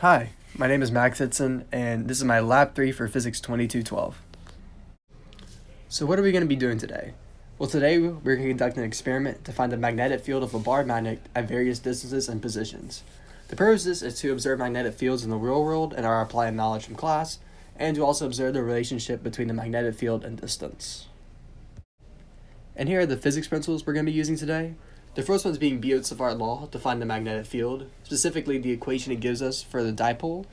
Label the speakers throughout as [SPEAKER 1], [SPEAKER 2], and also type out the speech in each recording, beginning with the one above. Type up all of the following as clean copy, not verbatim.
[SPEAKER 1] Hi, my name is Max Hitson, and this is my Lab 3 for Physics 2212. So what are we going to be doing today? Well, today we're going to conduct an experiment to find the magnetic field of a bar magnet at various distances and positions. The purpose of this is to observe magnetic fields in the real world and our applied knowledge from class, and to also observe the relationship between the magnetic field and distance. And here are the physics principles we're going to be using today. The first one is being Biot-Savart law to find the magnetic field, specifically the equation it gives us for the dipole,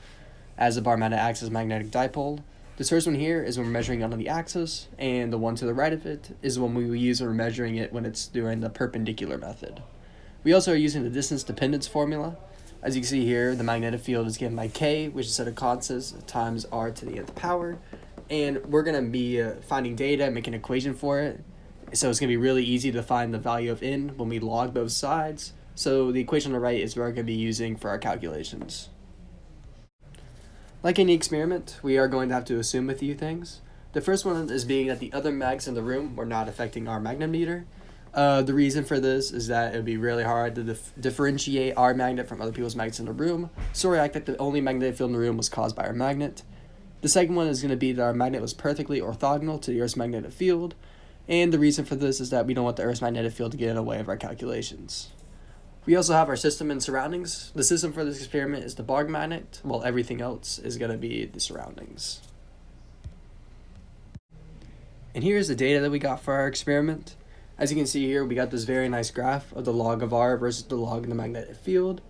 [SPEAKER 1] as the bar magnet acts as a magnetic dipole. This first one here is when we're measuring it on the axis, and the one to the right of it is one we will use when we're measuring it when it's doing the perpendicular method. We also are using the distance dependence formula. As you can see here, the magnetic field is given by K, which is a set of constants, times R to the nth power, and we're going to be finding data, make an equation for it. So it's going to be really easy to find the value of n when we log both sides. So the equation on the right is what we're going to be using for our calculations. Like any experiment, we are going to have to assume a few things. The first one is being that the other mags in the room were not affecting our magnetometer. The reason for this is that it would be really hard to differentiate our magnet from other people's magnets in the room, so we act like the only magnetic field in the room was caused by our magnet. The second one is going to be that our magnet was perfectly orthogonal to the Earth's magnetic field. And the reason for this is that we don't want the Earth's magnetic field to get in the way of our calculations. We also have our system and surroundings. The system for this experiment is the bar magnet, while everything else is going to be the surroundings. And here's the data that we got for our experiment. As you can see here, we got this very nice graph of the log of R versus the log of the magnetic field.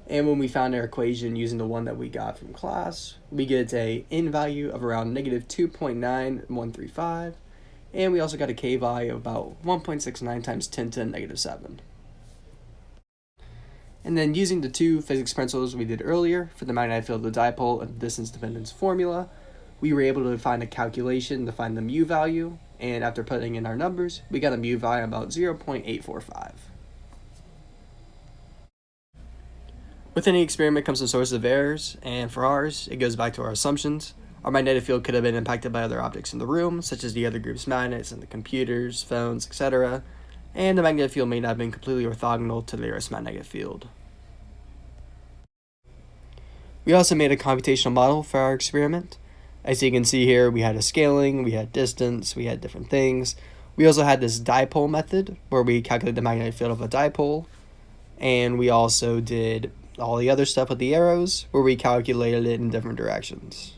[SPEAKER 1] And when we found our equation using the one that we got from class, we get a n value of around negative 2.9135. And we also got a K value of about 1.69 times 10 to the negative 7. And then using the two physics principles we did earlier for the magnetic field of the dipole and the distance dependence formula, we were able to find a calculation to find the mu value. And after putting in our numbers, we got a mu value of about 0.845. With any experiment comes some sources of errors, and for ours, it goes back to our assumptions. Our magnetic field could have been impacted by other objects in the room, such as the other group's magnets and the computers, phones, etc., and the magnetic field may not have been completely orthogonal to the Earth's magnetic field. We also made a computational model for our experiment. As you can see here, we had a scaling, we had distance, we had different things. We also had this dipole method, where we calculated the magnetic field of a dipole, and we also did all the other stuff with the arrows, where we calculated it in different directions.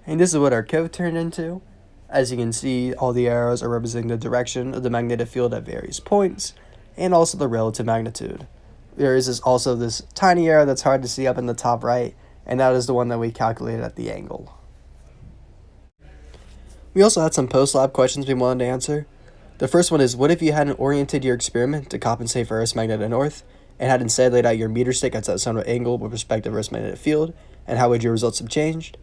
[SPEAKER 1] And this is what our code turned into. As you can see, all the arrows are representing the direction of the magnetic field at various points, and also the relative magnitude. There is also this tiny arrow that's hard to see up in the top right, and that is the one that we calculated at the angle. We also had some post-lab questions we wanted to answer. The first one is, what if you hadn't oriented your experiment to compensate for Earth's magnetic north, and had instead laid out your meter stick at a somewhat angle with respect to Earth's magnetic field, and how would your results have changed?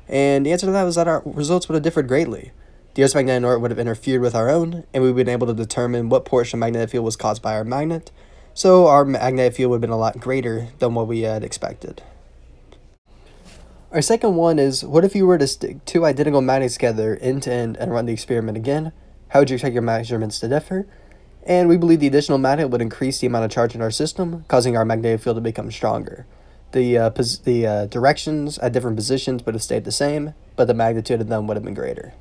[SPEAKER 1] And the answer to that was that our results would have differed greatly. The Earth's magnetic north would have interfered with our own, and we would have been able to determine what portion of magnetic field was caused by our magnet, so our magnetic field would have been a lot greater than what we had expected. Our second one is, what if you were to stick two identical magnets together end to end and run the experiment again? How would you expect your measurements to differ? And we believe the additional magnet would increase the amount of charge in our system, causing our magnetic field to become stronger. The directions at different positions would have stayed the same, but the magnitude of them would have been greater.